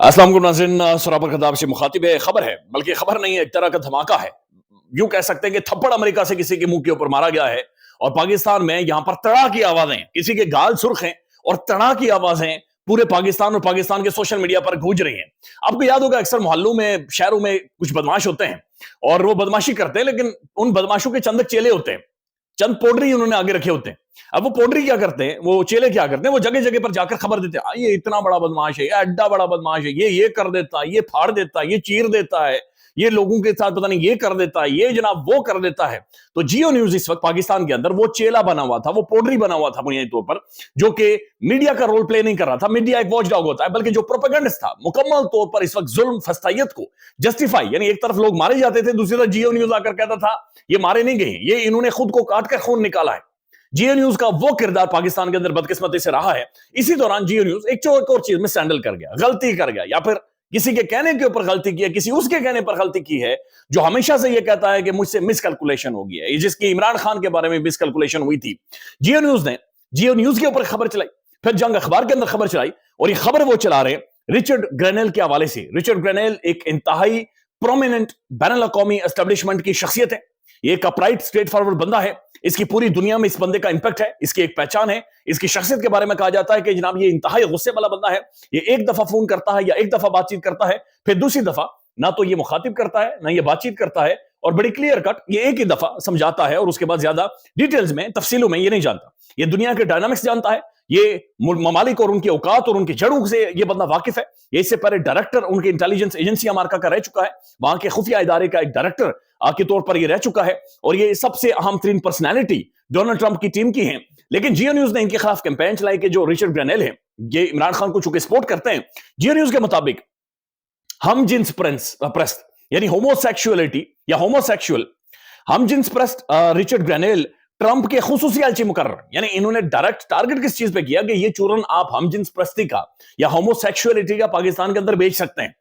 अस्सलाम वालेकुम नाज़रीन, सराबर खताब से मुखातिब है। खबर है, बल्कि खबर नहीं है, एक तरह का धमाका है। यूं कह सकते हैं कि थप्पड़ अमेरिका से किसी के मुंह के ऊपर मारा गया है और पाकिस्तान में यहां पर तड़ा की आवाजें, किसी के गाल सुर्ख हैं और तड़ा की आवाजें पूरे पाकिस्तान और पाकिस्तान के सोशल मीडिया पर गूंज रही हैं। आपको याद होगा, अक्सर मोहल्लों में, शहरों में कुछ बदमाश होते हैं और वो बदमाशी करते हैं, लेकिन उन बदमाशों के चंद चेले होते हैं, चंद पोडरी उन्होंने आगे रखे होते हैं। अब वो पोडरी क्या करते हैं, वो चेले क्या करते हैं, वो जगह जगह पर जाकर खबर देते हैं, ये इतना बड़ा बदमाश है, ये अड्डा बड़ा बदमाश है, ये कर देता है, ये फाड़ देता है, ये चीर देता है, ये लोगों के साथ पता नहीं ये कर देता है, ये जनाब वो कर देता है। तो जियो न्यूज इस वक्त पाकिस्तान के अंदर वो चेला बना हुआ था, वो पोडरी बना हुआ था बुनियादी तौर पर, जो कि मीडिया का रोल प्ले नहीं कर रहा था। मीडिया एक वॉच डॉग होता है, बल्कि जो प्रोपेगेंडिस्ट था, मुकम्मल तौर पर इस वक्त जुल्म फस्तायत को जस्टिफाई, यानी एक तरफ लोग मारे जाते थे, दूसरी तरफ जियो न्यूज आकर कहता था ये मारे नहीं गए, ये इन्होंने खुद को काट कर खून निकाला है। जियो न्यूज का वो किरदार पाकिस्तान के अंदर बदकिस्मती से रहा है। इसी दौरान जियो न्यूज एक और चीज में सैंडल कर गया, गलती कर गया, या फिर किसी के कहने के ऊपर गलती की है, किसी उसके कहने पर गलती की है, जो हमेशा से ये कहता है कि मुझसे मिसकैलकुलेशन हो गया है, जिसकी इमरान खान के बारे में मिसकैलकुलेशन हुई थी। जियो न्यूज के ऊपर खबर चलाई, फिर जंग अखबार के अंदर खबर चलाई, और ये खबर वो चला रहे रिचर्ड ग्रेनेल के हवाले से। रिचर्ड ग्रेनेल एक इंतहाई प्रोमिनेंट बैनुल अक़वामी एस्टेब्लिशमेंट की शख्सियत है। ये एक अपराइट स्ट्रेट फॉरवर्ड बंदा है। इसकी पूरी दुनिया में इस बंदे का इंपैक्ट है, इसकी एक पहचान है। इसकी शख्सियत के बारे में कहा जाता है कि जनाब ये इंतहाई गुस्से वाला बंदा है। ये एक दफा फोन करता है या एक दफा बातचीत करता है, फिर दूसरी दफा ना तो ये मुखातिब करता है ना ये बातचीत करता है, और बड़ी क्लियर कट ये एक ही दफा समझाता है और उसके बाद ज्यादा डिटेल्स में, तफसीलों में ये नहीं जानता। ये दुनिया के डायनामिक्स जानता है, ये ममालिक और उनके औकात और उनकी जड़ों से ये बंदा वाकिफ है। ये इससे पहले डायरेक्टर उनके इंटेलिजेंस एजेंसी अमेरिका का रह चुका है, वहां के खुफिया इदारे का एक डायरेक्टर के तौर पर ये रह चुका है, और ये सबसे अहम तरीन पर्सनैलिटी डोनाल्ड ट्रंप की टीम की है। लेकिन जियो न्यूज ने इनके खिलाफ कैंपेन चलाई कि जो रिचर्ड ग्रेनेल है, ये इमरान खान को चूंकि सपोर्ट करते हैं, जियो न्यूज के मुताबिक हम जिन्स प्रस्त यानी होमोसेक्सुअलिटी या होमोसेक्सुअल हम जिन्स प्रस्त रिचर्ड ग्रेनेल ट्रंप के खुसूसी अलची मुकर्रर, यानी इन्होंने डायरेक्ट टारगेट किस चीज पे किया कि ये चूरन आप हम जिन्स प्रस्ती का या होमोसेक्सुअलिटी का पाकिस्तान के अंदर बेच सकते हैं।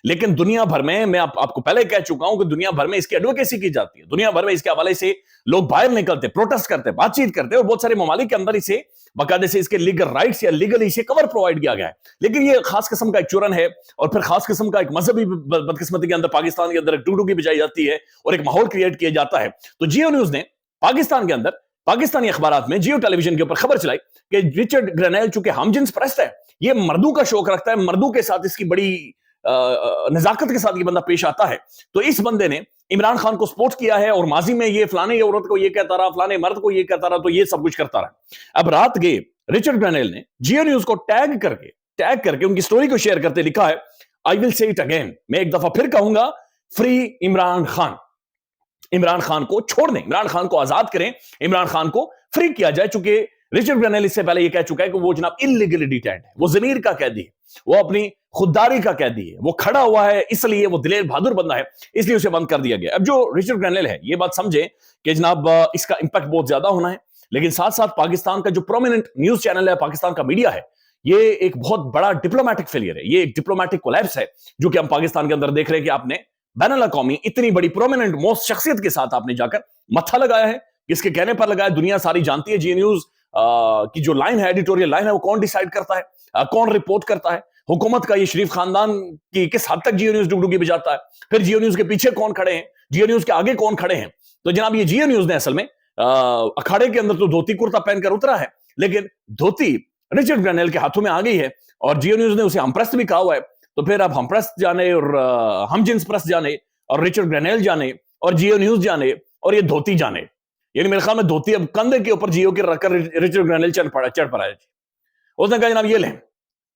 लेकिन दुनिया भर में, मैं आपको पहले कह चुका हूं कि दुनिया भर में इसकी एडवोकेसी की जाती है, दुनिया भर में इसके हवाले से लोग बाहर निकलते, प्रोटेस्ट करते, बातचीत करते, और बहुत सारे ममालिक के अंदर इसे बाकायदे से इसके लीगल राइट्स या लीगली इसे कवर प्रोवाइड किया गया है। लेकिन ये खास किस्म का एक चूरन है, और फिर खास किस्म का एक मजहबी बदकिस्मती के अंदर पाकिस्तान के अंदर एक टूटू की बजाई जाती है और एक माहौल क्रिएट किया जाता है। तो जियो न्यूज ने पाकिस्तान के अंदर पाकिस्तानी अखबार में जियो टेलीविजन के ऊपर खबर चलाई कि रिचर्ड ग्रेनेल चूंकि हमजिन्स प्रस्त है, ये मर्दों का शौक रखता है, मर्दों के साथ इसकी बड़ी नजाकत के साथ ये बंदा पेश आता है। तो इस बंदे ने इमरान खान को सपोर्ट किया है, और माजी में ये फलाने औरत को ये कहता रहा, फलाने मर्द को ये कहता रहा, तो ये सब कुछ करता रहा। अब रात गए रिचर्ड ग्रेनेल ने जियो न्यूज को टैग करके उनकी स्टोरी को शेयर करते लिखा है, I will say it again, मैं एक दफा फिर कहूंगा, फ्री इमरान खान। इमरान खान को छोड़ दें, इमरान खान को आजाद करें, इमरान खान को फ्री किया जाए। चूंकि रिचर्ड ग्रेनेल इससे पहले ये कह चुका है कि वो जनाब इलीगली डिटेंड है, वो जमीर का कैदी है, वो अपनी खुददारी का कैदी है, वो खड़ा हुआ है, इसलिए वो दिलेर बहादुर बंदा है, इसलिए उसे बंद कर दिया गया। अब जो रिचर्ड ग्रेनेल है, ये बात समझे कि जनाब इसका इंपैक्ट बहुत ज्यादा होना है, लेकिन साथ साथ पाकिस्तान का जो प्रोमिनेंट न्यूज चैनल है, पाकिस्तान का मीडिया है, ये एक बहुत बड़ा डिप्लोमेटिक फेलियर है, ये एक डिप्लोमेटिक कोलैप्स है, जो कि हम पाकिस्तान के अंदर देख रहे हैं कि आपने बैनुल अक़वामी इतनी बड़ी प्रोमिनेंट मोस्ट शख्सियत के साथ आपने जाकर मत्था लगाया है, किसके कहने पर लगाया, दुनिया सारी जानती है। जी न्यूज की जो लाइन है, एडिटोरियल लाइन है, वो कौन डिसाइड करता है, कौन रिपोर्ट करता है, हुकूमत का ये शरीफ खानदान की किस हद तक जियो न्यूज डुगडुगी बजाता है, फिर जियो न्यूज के पीछे कौन खड़े हैं, जियो न्यूज के आगे कौन खड़े हैं। तो जनाब ये जियो न्यूज ने असल में अखाड़े के अंदर तो धोती कुर्ता पहनकर उतरा है, लेकिन धोती रिचर्ड ग्रेनेल के हाथों में आ गई है, और जियो न्यूज ने उसे हमप्रस्त भी कहा हुआ है। तो फिर अब हमप्रस्त जाने और हम जिन्स प्रस्त जाने, और रिचर्ड ग्रेनेल जाने, और जियो न्यूज जाने, और ये धोती जाने, यानी मेरे ख्याल में धोती अब कंधे के ऊपर जियो के रखकर रिचर्ड ग्रेनेल चढ़ पड़ा। उसने कहा जनाब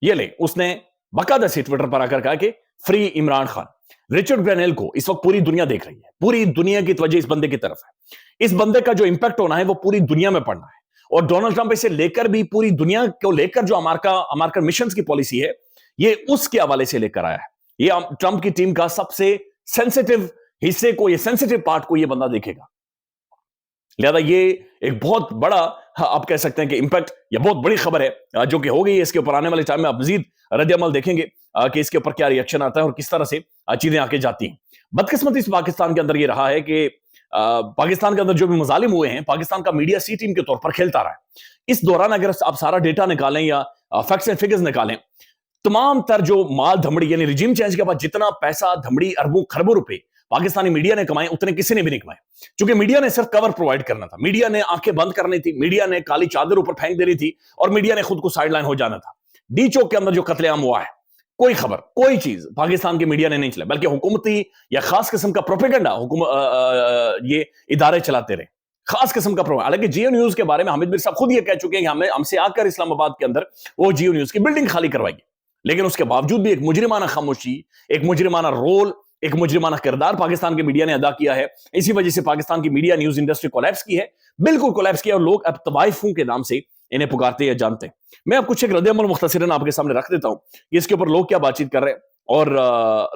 ये ले, उसने बाकायदा से ट्विटर पर आकर कहा कि free Imran Khan. Richard Grenell को इस वक्त पूरी दुनिया देख रही है, पूरी दुनिया की तवज्जो इस बंदे की तरफ है। इस बंदे का जो इंपैक्ट होना है वो पूरी दुनिया में पड़ना है, और डोनाल्ड ट्रंप इसे लेकर भी पूरी दुनिया को लेकर जो अमेरिकन मिशन की पॉलिसी है, ये उसके हवाले से लेकर आया है। ये ट्रंप की टीम का सबसे सेंसिटिव हिस्से को, ये सेंसिटिव पार्ट को ये बंदा देखेगा। लिहाजा ये एक बहुत बड़ा, आप कह सकते हैं कि इंपैक्ट, या बहुत बड़ी खबर है जो कि हो गई है। इसके ऊपर आने वाले टाइम में आप मजीद रद्द-ए-अमल देखेंगे कि इसके ऊपर क्या रिएक्शन आता है और किस तरह से चीजें आके जाती हैं। बदकिस्मती इस पाकिस्तान के अंदर ये रहा है कि पाकिस्तान के अंदर जो भी मजालिम हुए हैं, पाकिस्तान का मीडिया सी टीम के तौर पर खेलता रहा है। इस दौरान अगर आप सारा डेटा निकालें या फैक्ट्स एंड फिगर्स निकालें, तमाम तर जो माल धमड़ी यानी रिजीम चेंज के बाद जितना पैसा धमड़ी अरबों खरबों रुपए पाकिस्तानी मीडिया ने कमाए उतने किसी ने भी नहीं कमाए, क्योंकि मीडिया ने सिर्फ कवर प्रोवाइड करना था, मीडिया ने आंखें बंद करनी थी, मीडिया ने काली चादर ऊपर फेंक देनी थी और मीडिया ने खुद को साइडलाइन हो जाना था। डी चौक के अंदर जो कत्लेआम हुआ है, कोई खबर कोई चीज पाकिस्तान की मीडिया ने नहीं चलाई, बल्कि हुकूमती या खास किस्म का प्रोपेगेंडा ये इदारे चलाते रहे, खास किस्म का प्रोग्राम। हालांकि जियो न्यूज के बारे में हामिद मिर साहब खुद ये कह चुके हैं कि हमें हमसे आकर इस्लामाबाद के अंदर वो जियो न्यूज की बिल्डिंग खाली करवाएगी, लेकिन उसके बावजूद भी एक मुजरिमाना खामोशी, एक मुजरिमाना रोल, एक मुजरिमाना किरदार पाकिस्तान की मीडिया ने अदा किया है। इसी वजह से पाकिस्तान की मीडिया न्यूज इंडस्ट्री कोलैप्स की है, बिल्कुल कोलैप्स किया, और लोग अब तवाइफों के नाम से इन्हें पुकारते या जानते हैं। मैं अब कुछ एक रद्द-ए-अमल मुख्तसरन आपके सामने रख देता हूं कि इसके ऊपर लोग क्या बातचीत कर रहे हैं और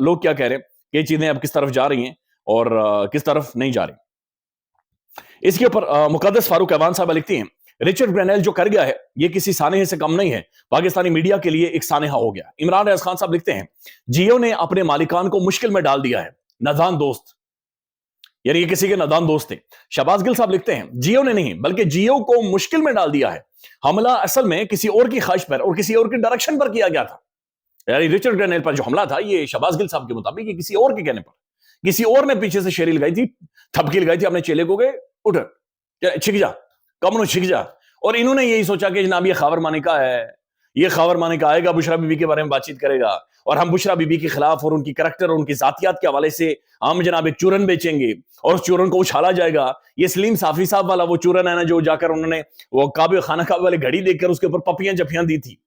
लोग क्या कह रहे हैं कि ये चीजें अब किस तरफ जा रही हैं और किस तरफ नहीं जा रही। इसके ऊपर मुकद्दस फारूक अवान साहब लिखती हैं, रिचर्ड ग्रेनेल जो कर गया है ये किसी सानेहे से कम नहीं है, पाकिस्तानी मीडिया के लिए एक सानेहा हो गया। इमरान रियाज खान साहब लिखते हैं, जियो ने अपने मालिकान को मुश्किल में डाल दिया है, नादान दोस्त, यानी ये किसी के नादान दोस्त थे। शहबाज गिल साहब लिखते हैं, जियो ने नहीं बल्कि जियो को मुश्किल में डाल दिया है, हमला असल में किसी और की ख्वाहिश पर और किसी और की डायरेक्शन पर किया गया था। यानी रिचर्ड ग्रेनेल पर जो हमला था ये शहबाज गिल साहब के मुताबिक किसी और के कहने पर, किसी और ने पीछे से शेरी लगाई थी, थपकी लगाई थी अपने चेले को, गए उठ छिक जा, कमनो छिक जा, और इन्होंने यही सोचा कि जनाब ये खावर मानिका है, ये खावर मानिका आएगा बुशरा बीबी के बारे में बातचीत करेगा और हम बुशरा बीबी के खिलाफ और उनकी करैक्टर और उनकी जातियात के हवाले से हम जनाब एक चूरन बेचेंगे और उस चूरन को उछाला जाएगा। ये सलीम साफी साहब वाला वो चूरन है ना, जो जाकर उन्होंने वो काबे खाना काबे वाले घड़ी देखकर उसके ऊपर पपियां जफियां दी थी,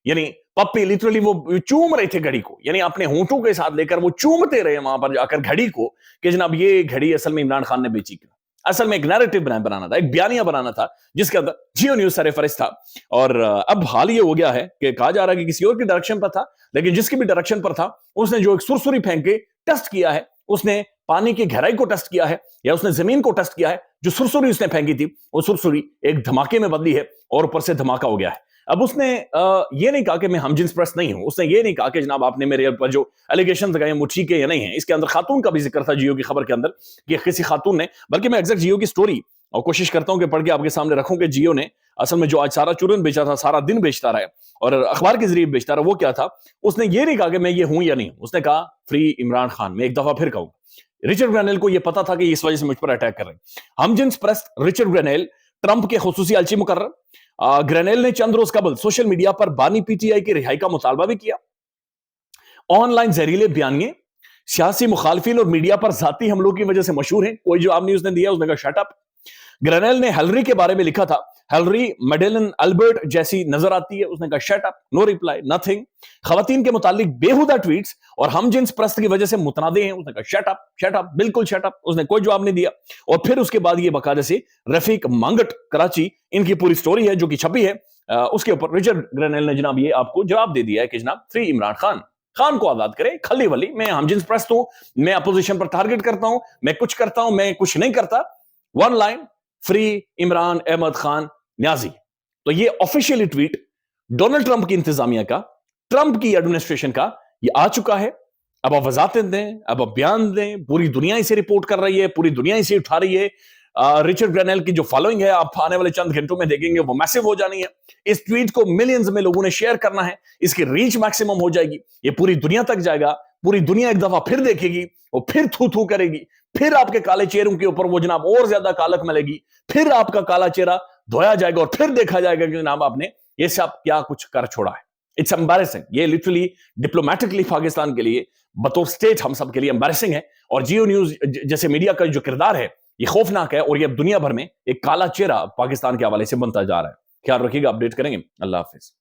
यानी पप्पी लिटरली वो चूम रहे थे घड़ी को, यानी अपने होंठों के साथ लेकर वो चूमते रहे वहां पर जाकर घड़ी को कि जनाब ये घड़ी असल में इमरान खान ने बेची। असल में एक नैरेटिव बनाना था, एक बयानिया बनाना था जिसके अंदर जियो न्यूज सरफरिश था। और अब हाल ये हो गया है कि कहा जा रहा है कि किसी और की डायरेक्शन पर था, लेकिन जिसकी भी डायरेक्शन पर था उसने जो एक सुरसुरी फेंक के टेस्ट किया है, उसने पानी की गहराई को टेस्ट किया है या उसने जमीन को टेस्ट किया है, जो सुरसुरी उसने फेंकी थी वो सुरसुरी एक धमाके में बदली है और ऊपर से धमाका हो गया है। अब उसने ये नहीं कहा कि मैं हमजिन्स परस्त नहीं हूं, उसने ये नहीं कहा कि जनाब आपने मेरे ऊपर जो एलिगेशन लगाए वो ठीक है या नहीं है। इसके अंदर खातून का भी जिक्र था जियो की खबर के अंदर कि किसी खातून ने, बल्कि मैं एग्जैक्ट जियो की स्टोरी और कोशिश करता हूं कि पढ़ के आपके सामने रखूं कि जियो ने असल में जो आज सारा चूरन बेचा था, सारा दिन बेचता रहा और अखबार के जरिए बेचता रहा, वो क्या था। उसने ये नहीं कहा कि मैं ये हूं या नहीं, उसने कहा फ्री इमरान खान। मैं एक दफा फिर कहूंगा, रिचर्ड ग्रेनेल को यह पता था कि इस वजह से मुझ पर अटैक कर रहे हैं। हमजिन्स परस्त रिचर्ड ग्रेनेल ट्रंप के खुसूसी अलची मुकर्रर। ग्रेनेल ने चंद रोज कबल सोशल मीडिया पर बानी पीटीआई की रिहाई का मुतालबा भी किया। ऑनलाइन जहरीले बयानिए, सियासी मुखालफिन और मीडिया पर जाती हमलों की वजह से मशहूर है। कोई जवाब नहीं उसने दिया, उसने कहा शट अप। ग्रेनेल ने हेलरी के बारे में लिखा था, हेलरी मेडेलन अल्बर्ट जैसी नजर आती है, उसने कहा shut up, no reply, nothing. खवातीन के मुतालिक बेहुदा ट्वीट्स और हमजिन्स परस्त की वजह से मुतनादे हैं, उसने कहा शट अप, बिल्कुल शट अप। उसने कोई जवाब नहीं दिया। और फिर उसके बाद ये बकायदे से रफीक मांगट कराची, इनकी पूरी स्टोरी है जो कि छपी है, उसके ऊपर रिचर्ड ग्रेनेल ने जनाब ये आपको जवाब दे दिया है कि जनाब फ्री इमरान खान, खान को आजाद करे, खली वली, मैं हमजिन्स परस्त हूं, मैं अपोजिशन पर टारगेट करता हूं, मैं कुछ करता हूं, मैं कुछ नहीं करता, one line, free Imran Ahmad Khan Niazi. तो ये ऑफिशियली ट्वीट डोनाल्ड ट्रंप की इंतजामिया का, ट्रंप की एडमिनिस्ट्रेशन का ये आ चुका है। अब आप वजाहतें दें, अब आप बयान दें, पूरी दुनिया इसे रिपोर्ट कर रही है, पूरी दुनिया इसे उठा रही है। रिचर्ड ग्रेनेल की जो फॉलोइंग है आप आने वाले चंद घंटों में देखेंगे वो मैसिव हो जानी है। इस ट्वीट को मिलियंस में लोगों ने शेयर करना है, इसकी रीच मैक्सिमम हो जाएगी, ये पूरी दुनिया तक जाएगा, पूरी दुनिया एक दफा फिर देखेगी, वो फिर थू थू करेगी, फिर आपके काले चेहरों के ऊपर वो जनाब और ज्यादा कालक मिलेगी, फिर आपका काला चेहरा धोया जाएगा और फिर देखा जाएगा कि जनाब आपने ये सब क्या कुछ कर छोड़ा है। इट्स एम्बैरेसिंग, ये लिटरली डिप्लोमेटिकली पाकिस्तान के लिए बतौर स्टेट हम सब के लिए एम्बैरेसिंग है। और जियो न्यूज जैसे मीडिया का जो किरदार है ये खौफनाक है और ये अब दुनिया भर में एक काला चेहरा पाकिस्तान के हवाले से बनता जा रहा है। ख्याल रखिएगा, अपडेट करेंगे। अल्लाह हाफिज।